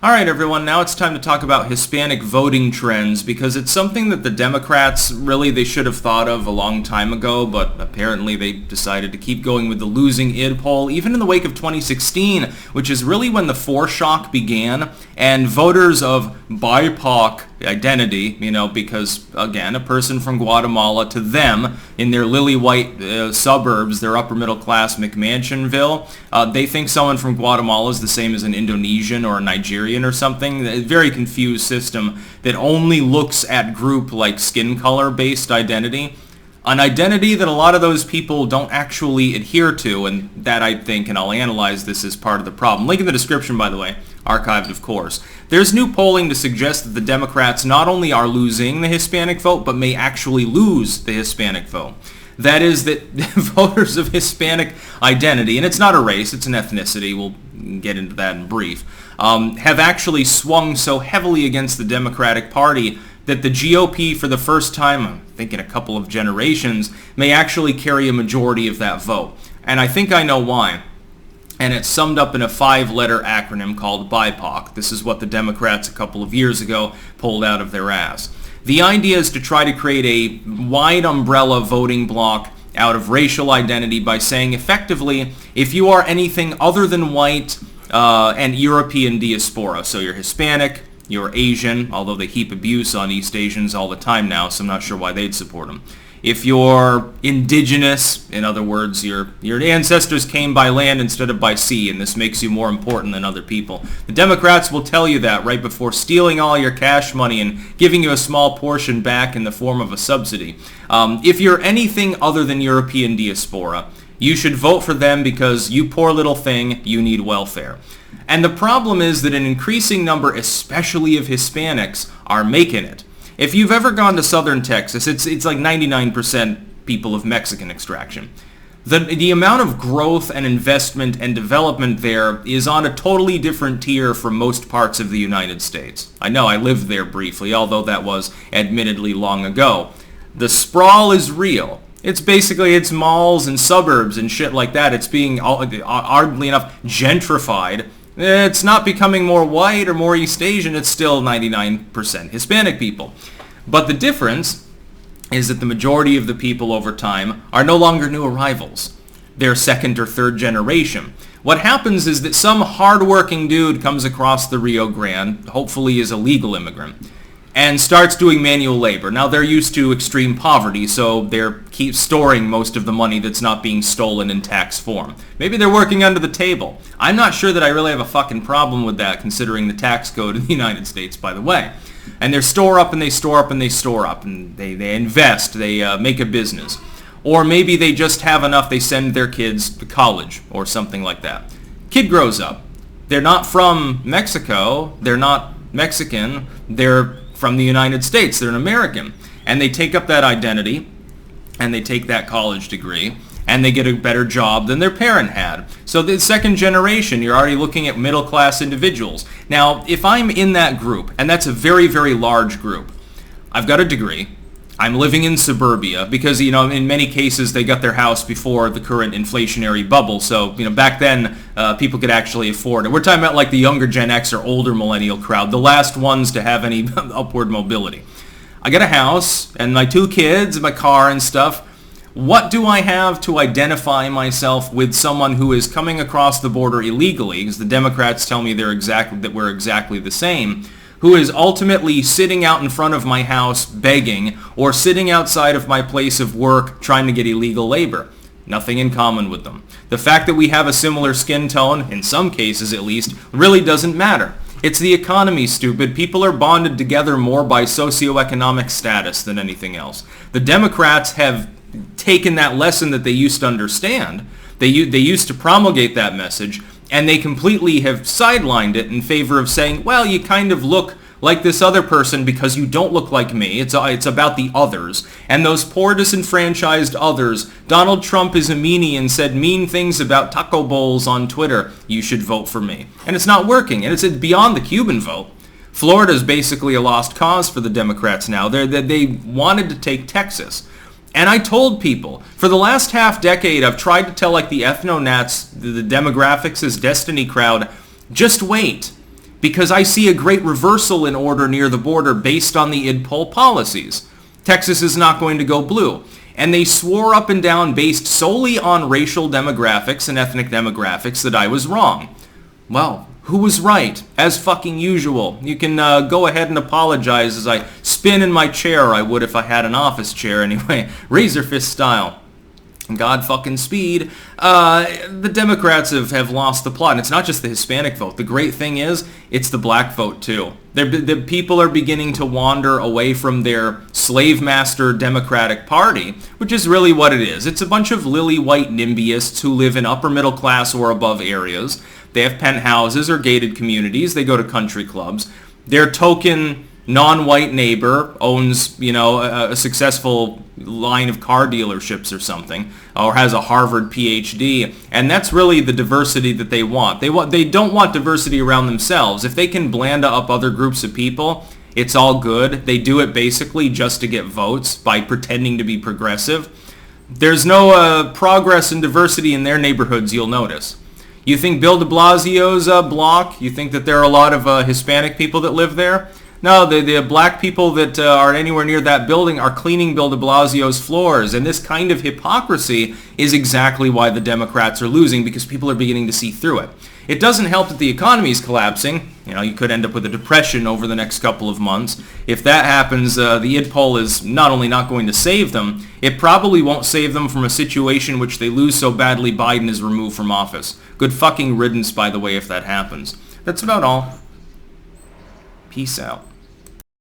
All right, everyone, now it's time to talk about Hispanic voting trends because it's something that the Democrats they should have thought of a long time ago, but apparently they decided to keep going with the losing id poll, even in the wake of 2016, which is really when the foreshock began, and voters of BIPOC identity, because, again, a person from Guatemala to them in their lily-white suburbs, their upper-middle-class McMansionville, they think someone from Guatemala is the same as an Indonesian or a Nigerian or something. A very confused system that only looks at group like skin color based identity, an identity that a lot of those people don't actually adhere to, and that I think, and I'll analyze this as part of the problem. Link in the description, by the way, archived of course. There's new polling to suggest that the Democrats not only are losing the Hispanic vote, but may actually lose the Hispanic vote. That is that voters of Hispanic identity, and it's not a race, it's an ethnicity, we'll get into that in brief, have actually swung so heavily against the Democratic Party that the GOP, for the first time, I think in a couple of generations, may actually carry a majority of that vote. And I think I know why. And it's summed up in a 5-letter acronym called BIPOC. This is what the Democrats a couple of years ago pulled out of their ass. The idea is to try to create a wide umbrella voting bloc out of racial identity by saying, effectively, if you are anything other than white and European diaspora, so you're Hispanic, you're Asian, although they heap abuse on East Asians all the time now, so I'm not sure why they'd support them. If you're indigenous, in other words, your ancestors came by land instead of by sea, and this makes you more important than other people. The Democrats will tell you that right before stealing all your cash money and giving you a small portion back in the form of a subsidy. If you're anything other than European diaspora, you should vote for them because you poor little thing, you need welfare. And the problem is that an increasing number, especially of Hispanics, are making it. If you've ever gone to southern Texas, it's like 99% people of Mexican extraction. The amount of growth and investment and development there is on a totally different tier from most parts of the United States. I know, I lived there briefly, although that was admittedly long ago. The sprawl is real. It's malls and suburbs and shit like that. It's being, oddly enough, gentrified. It's not becoming more white or more East Asian. It's still 99% Hispanic people. But the difference is that the majority of the people over time are no longer new arrivals. They're second or third generation. What happens is that some hardworking dude comes across the Rio Grande, hopefully is a legal immigrant, and starts doing manual labor. Now, they're used to extreme poverty, so they're keep storing most of the money that's not being stolen in tax form. Maybe they're working under the table. I'm not sure that I really have a fucking problem with that, considering the tax code in the United States, by the way. And they store up and they store up and they store up, and they invest, they make a business. Or maybe they just have enough, they send their kids to college, or something like that. Kid grows up. They're not from Mexico, they're not Mexican, they're from the United States. They're an American. And they take up that identity, and they take that college degree, and they get a better job than their parent had. So the second generation, you're already looking at middle-class individuals. Now, if I'm in that group, and that's a very, very large group, I've got a degree, I'm living in suburbia, because, in many cases, they got their house before the current inflationary bubble, so, back then, people could actually afford it. We're talking about, like, the younger Gen X or older millennial crowd, the last ones to have any upward mobility. I got a house, and my 2 kids, and my car and stuff. What do I have to identify myself with someone who is coming across the border illegally, because the Democrats tell me that we're exactly the same, who is ultimately sitting out in front of my house begging, or sitting outside of my place of work trying to get illegal labor? Nothing in common with them. The fact that we have a similar skin tone, in some cases at least, really doesn't matter. It's the economy, stupid. People are bonded together more by socioeconomic status than anything else. The Democrats have taken that lesson that they used to understand. They used to promulgate that message, and they completely have sidelined it in favor of saying, well, you kind of look like this other person because you don't look like me. It's about the others. And those poor disenfranchised others. Donald Trump is a meanie and said mean things about taco bowls on Twitter. You should vote for me. And it's not working. And it's beyond the Cuban vote. Florida is basically a lost cause for the Democrats now. They wanted to take Texas. And I told people, for the last half decade, I've tried to tell, like, the ethno-nats, the demographics as Destiny crowd, just wait. because I see a great reversal in order near the border based on the id poll policies. Texas is not going to go blue. And they swore up and down based solely on racial demographics and ethnic demographics that I was wrong. Well, who was right? As fucking usual. You can go ahead and apologize as I spin in my chair. I would if I had an office chair anyway. Razor fist style. God fucking speed. The Democrats have lost the plot. And it's not just the Hispanic vote. The great thing is, it's the black vote too. The people are beginning to wander away from their slave master Democratic Party, which is really what it is. It's a bunch of lily white NIMBYists who live in upper middle class or above areas. They have penthouses or gated communities. They go to country clubs. Their token non-white neighbor owns, a successful line of car dealerships or something, or has a Harvard PhD, and that's really the diversity that they want. They don't want diversity around themselves. If they can blanda up other groups of people, it's all good. They do it basically just to get votes by pretending to be progressive. There's no progress and diversity in their neighborhoods, you'll notice. You think Bill de Blasio's block, you think that there are a lot of Hispanic people that live there? No, the black people that are anywhere near that building are cleaning Bill de Blasio's floors. And this kind of hypocrisy is exactly why the Democrats are losing, because people are beginning to see through it. It doesn't help that the economy is collapsing. You could end up with a depression over the next couple of months. If that happens, the id poll is not only not going to save them, it probably won't save them from a situation which they lose so badly Biden is removed from office. Good fucking riddance, by the way, if that happens. That's about all. Peace out.